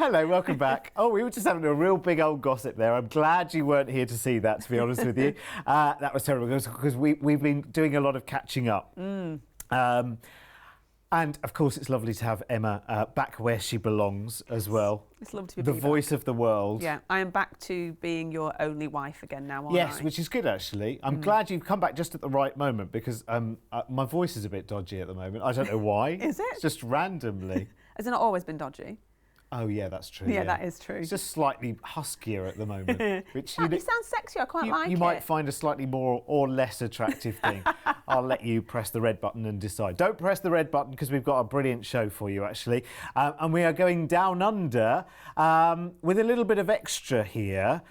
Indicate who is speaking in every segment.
Speaker 1: Hello, welcome back. Oh, we were just having a real big old gossip there. I'm glad you weren't here to see that, to be honest with you. That was terrible because we've been doing a lot of catching up. And, of course, it's lovely to have Emma back where she belongs as well.
Speaker 2: It's lovely to be
Speaker 1: the
Speaker 2: back.
Speaker 1: voice of the world.
Speaker 2: Yeah, I am back to being your only wife again now, aren't
Speaker 1: Yes,
Speaker 2: I?
Speaker 1: which is good, actually. I'm glad you've come back just at the right moment because my voice is a bit dodgy at the moment. I don't know why.
Speaker 2: Is it?
Speaker 1: It's just randomly.
Speaker 2: Has it not always been dodgy?
Speaker 1: Oh, yeah, that's true.
Speaker 2: Yeah, that is true.
Speaker 1: It's just slightly huskier at the moment. Which
Speaker 2: It sounds sexy, I quite like it.
Speaker 1: You might find a slightly more or less attractive thing. I'll let you press the red button and decide. Don't press the red button because we've got a brilliant show for you, actually. And we are going down under with a little bit of extra here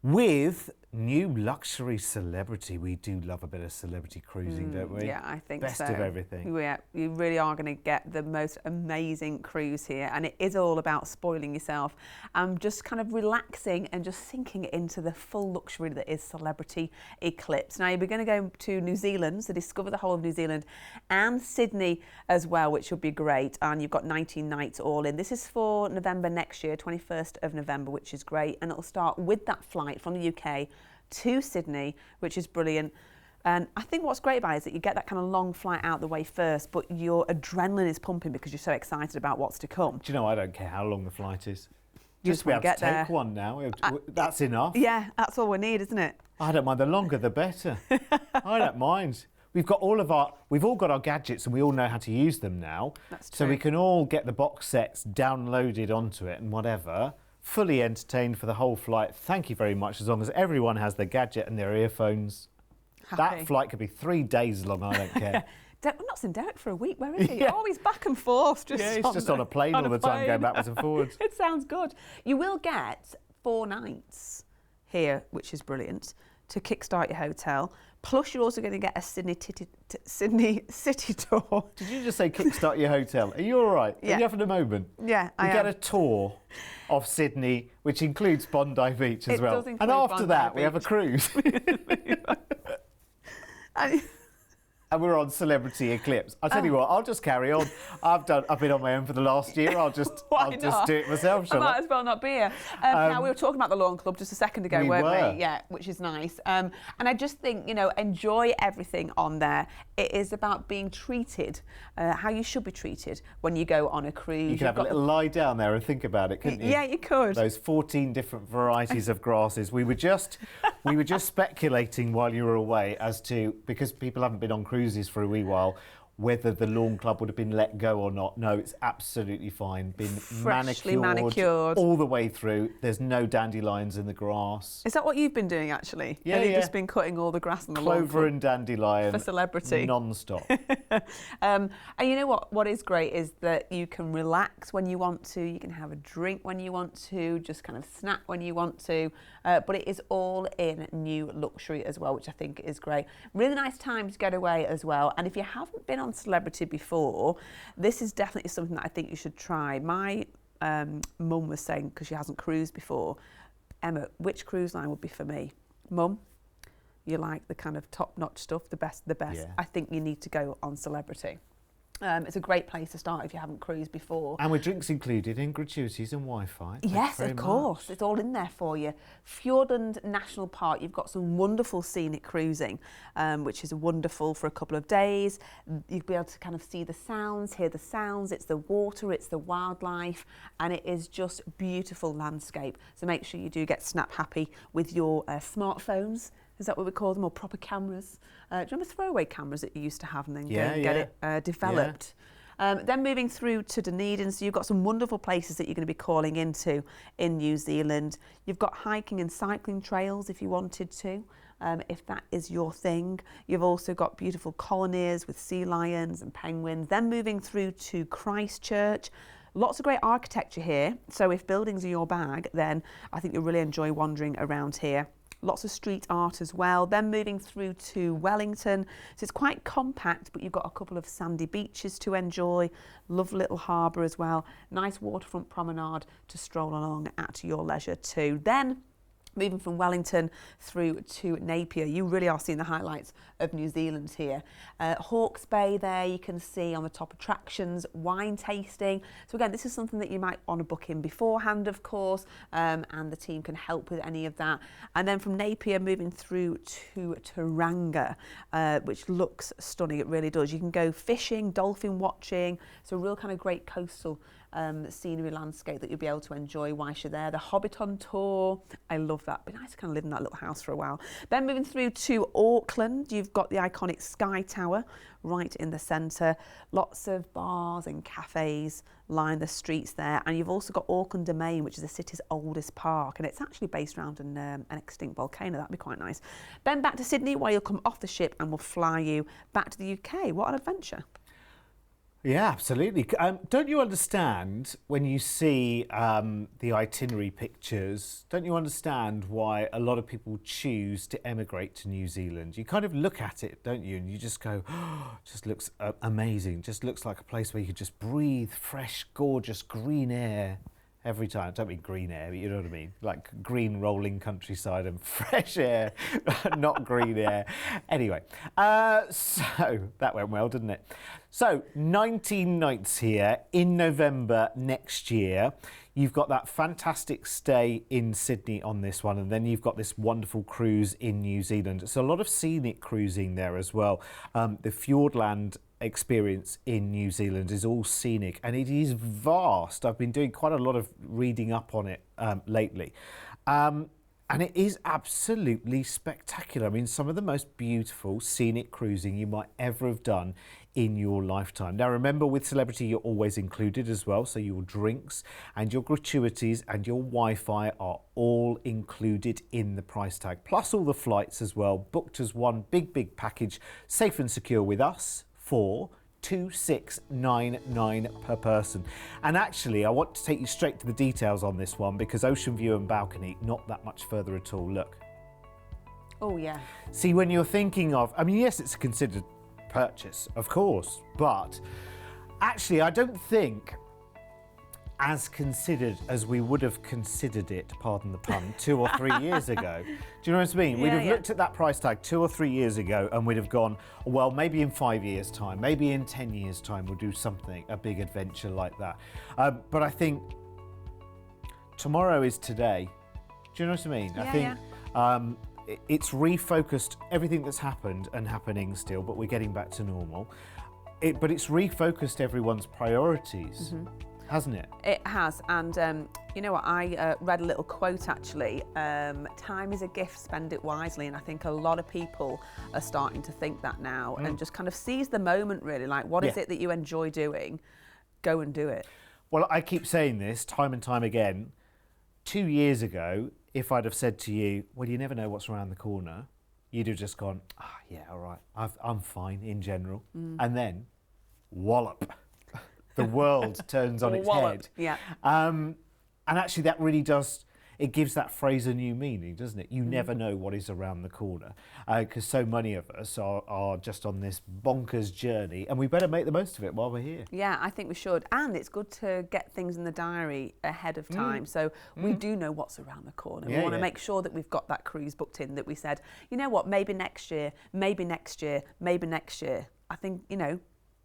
Speaker 1: with new luxury celebrity. We do love a bit of celebrity cruising, don't we?
Speaker 2: Yeah, I think
Speaker 1: Best
Speaker 2: so.
Speaker 1: of everything.
Speaker 2: Yeah, you really are going to get the most amazing cruise here, and it is all about spoiling yourself and just kind of relaxing and just sinking into the full luxury that is Celebrity Eclipse. Now, you're going to go to New Zealand, so discover the whole of New Zealand and Sydney as well, which will be great. And you've got 19 nights all in. This is for November next year, 21st of November, which is great, and it'll start with that flight from the UK to Sydney, which is brilliant. And I think what's great about it is that you get that kind of long flight out the way first, but your adrenaline is pumping because you're so excited about what's to come.
Speaker 1: Do you know, I don't care how long the flight is.
Speaker 2: You
Speaker 1: Just be able to
Speaker 2: get
Speaker 1: take
Speaker 2: there.
Speaker 1: one now. That's enough.
Speaker 2: Yeah, that's all we need, isn't it?
Speaker 1: I don't mind. The longer, the better. I don't mind. We've all got our gadgets and we all know how to use them now.
Speaker 2: That's true.
Speaker 1: So we can all get the box sets downloaded onto it and whatever. Fully entertained for the whole flight. Thank you very much. As long as everyone has their gadget and their earphones.
Speaker 2: Happy.
Speaker 1: That flight could be 3 days long. I don't care.
Speaker 2: I've not seen Derek for a week. Where is he?
Speaker 1: Yeah.
Speaker 2: Oh, he's back and forth.
Speaker 1: He's just on a plane all the time, going backwards and forwards.
Speaker 2: It sounds good. You will get 4 nights here, which is brilliant, to kickstart your hotel. Plus, you're also going to get a Sydney City tour.
Speaker 1: Did you just say kickstart your hotel? Are you all right?
Speaker 2: Yeah.
Speaker 1: Are you having a moment?
Speaker 2: Yeah,
Speaker 1: We
Speaker 2: I
Speaker 1: get
Speaker 2: am.
Speaker 1: a tour of Sydney, which includes Bondi Beach as
Speaker 2: It
Speaker 1: well.
Speaker 2: does include
Speaker 1: And after
Speaker 2: Bondi
Speaker 1: that, we have a
Speaker 2: Beach.
Speaker 1: cruise. And we're on Celebrity Eclipse. I'll tell you what, I'll just carry on. I've been on my own for the last year. I'll just do it myself,
Speaker 2: I
Speaker 1: shall
Speaker 2: might
Speaker 1: I?
Speaker 2: as well not be here. Now, we were talking about the Lawn Club just a second ago,
Speaker 1: We
Speaker 2: weren't
Speaker 1: were.
Speaker 2: we? Yeah, which is nice. And I just think, enjoy everything on there. It is about being treated, how you should be treated when you go on a cruise.
Speaker 1: You can have a little lie down there and think about it, couldn't you?
Speaker 2: Yeah, you could.
Speaker 1: Those 14 different varieties of grasses. We were just speculating while you were away as to, because people haven't been on cruises for a wee while, whether the Lawn Club would have been let go or not. No, it's absolutely fine. Been
Speaker 2: Freshly manicured
Speaker 1: all the way through. There's no dandelions in the grass.
Speaker 2: Is that what you've been doing, actually?
Speaker 1: Yeah,
Speaker 2: Have you
Speaker 1: yeah.
Speaker 2: just been cutting all the grass on the lawn?
Speaker 1: Clover and dandelion
Speaker 2: for Celebrity.
Speaker 1: non-stop.
Speaker 2: And you know what is great is that you can relax when you want to, you can have a drink when you want to, just kind of snack when you want to, but it is all in new luxury as well, which I think is great. Really nice time to get away as well. And if you haven't been on Celebrity before, this is definitely something that I think you should try. My mum was saying, because she hasn't cruised before, Emma, which cruise line would be for me? Mum, you like the kind of top-notch stuff, the best.
Speaker 1: Yeah.
Speaker 2: I think you need to go on Celebrity. It's a great place to start if you haven't cruised before.
Speaker 1: And with drinks included in gratuities and Wi-Fi.
Speaker 2: Yes, of course. It's all in there for you. Fjordland National Park, you've got some wonderful scenic cruising, which is wonderful for a couple of days. You'll be able to kind of see the sounds, hear the sounds. It's the water, it's the wildlife, and it is just beautiful landscape. So make sure you do get snap happy with your smartphones. Is that what we call them? Or proper cameras? Do you remember throwaway cameras that you used to have and then get it developed? Then moving through to Dunedin, so you've got some wonderful places that you're going to be calling into in New Zealand. You've got hiking and cycling trails if you wanted to, if that is your thing. You've also got beautiful colonies with sea lions and penguins. Then moving through to Christchurch. Lots of great architecture here, so if buildings are your bag, then I think you'll really enjoy wandering around here. Lots of street art as well. Then moving through to Wellington. So it's quite compact, but you've got a couple of sandy beaches to enjoy. Lovely little harbour as well. Nice waterfront promenade to stroll along at your leisure too. Then Moving from Wellington through to Napier, you really are seeing the highlights of New Zealand here. Hawke's Bay there, you can see on the top attractions, wine tasting. So again, this is something that you might want to book in beforehand, of course, and the team can help with any of that. And then from Napier, moving through to Tauranga, which looks stunning, it really does. You can go fishing, dolphin watching, so a real kind of great coastal scenery landscape that you'll be able to enjoy whilst you're there. The Hobbiton tour, I love that. Be nice to kind of live in that little house for a while. Then moving through to Auckland, you've got the iconic Sky Tower right in the centre. Lots of bars and cafes line the streets there, and you've also got Auckland Domain, which is the city's oldest park, and it's actually based around an extinct volcano. That'd be quite nice. Then back to Sydney, where you'll come off the ship and we'll fly you back to the UK. What an adventure!
Speaker 1: Yeah, absolutely. Don't you understand when you see the itinerary pictures, don't you understand why a lot of people choose to emigrate to New Zealand? You kind of look at it, don't you, and you just go, oh, just looks amazing, just looks like a place where you could just breathe fresh, gorgeous green air every time. I don't mean green air, but you know what I mean, like green rolling countryside and fresh air, not green air. Anyway, so that went well, didn't it? So 19 nights here in November next year. You've got that fantastic stay in Sydney on this one, and then you've got this wonderful cruise in New Zealand. It's a lot of scenic cruising there as well. The Fjordland experience in New Zealand is all scenic, and it is vast. I've been doing quite a lot of reading up on it lately. And it is absolutely spectacular. I mean, some of the most beautiful scenic cruising you might ever have done in your lifetime. Now, remember, with Celebrity, you're always included as well. So your drinks and your gratuities and your Wi-Fi are all included in the price tag, plus all the flights as well, booked as one big package, safe and secure with us for $2,699 per person. And actually, I want to take you straight to the details on this one, because ocean view and balcony, not that much further at all. Look.
Speaker 2: Oh, yeah.
Speaker 1: See, when you're thinking of, I mean, yes, it's a considered purchase, of course, but actually, I don't think as considered as we would have considered it, pardon the pun, 2 or 3 years ago. Do you know what I mean? We'd have looked at that price tag 2 or 3 years ago and we'd have gone, well, maybe in 5 years' time, maybe in 10 years' time, we'll do something, a big adventure like that. But I think tomorrow is today. Do you know what I mean? I think it's refocused everything that's happened and happening still, but we're getting back to normal. But it's refocused everyone's priorities. Mm-hmm. Hasn't it? It
Speaker 2: has, and you know what, I read a little quote actually, time is a gift, spend it wisely, and I think a lot of people are starting to think that now and just kind of seize the moment really, like what is it that you enjoy doing, go and do it.
Speaker 1: Well, I keep saying this time and time again, 2 years ago, if I'd have said to you, well, you never know what's around the corner, you'd have just gone, yeah, all right, I'm fine in general, and then wallop. The world turns on its head.
Speaker 2: Yeah.
Speaker 1: And actually that really does, it gives that phrase a new meaning, doesn't it? You never know what is around the corner, because so many of us are just on this bonkers journey, and we better make the most of it while we're here.
Speaker 2: Yeah, I think we should. And it's good to get things in the diary ahead of time, so we do know what's around the corner. We want to make sure that we've got that cruise booked in, that we said, you know what, maybe next year, maybe next year, maybe next year. I think, you know,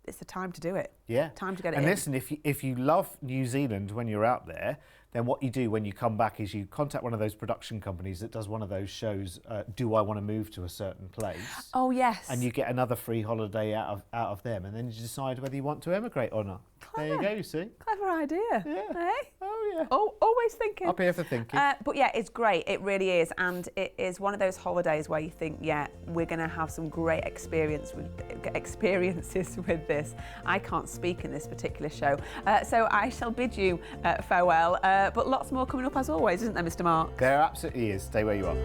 Speaker 2: it's the time to do it.
Speaker 1: Yeah.
Speaker 2: Time to get it
Speaker 1: in.
Speaker 2: And
Speaker 1: listen, if you love New Zealand when you're out there, then what you do when you come back is you contact one of those production companies that does one of those shows, Do I Want to Move to a Certain Place?
Speaker 2: Oh, yes.
Speaker 1: And you get another free holiday out of them, and then you decide whether you want to emigrate or not. Clever. There you go, you see.
Speaker 2: Clever idea.
Speaker 1: Yeah.
Speaker 2: Hey?
Speaker 1: Oh, yeah.
Speaker 2: Oh, always thinking.
Speaker 1: Up here for thinking.
Speaker 2: But yeah, it's great. It really is. And it is one of those holidays where you think, yeah, we're going to have some great experiences with this. I can't speak in this particular show. So I shall bid you farewell. But lots more coming up as always, isn't there, Mr. Mark?
Speaker 1: There absolutely is. Stay where you are.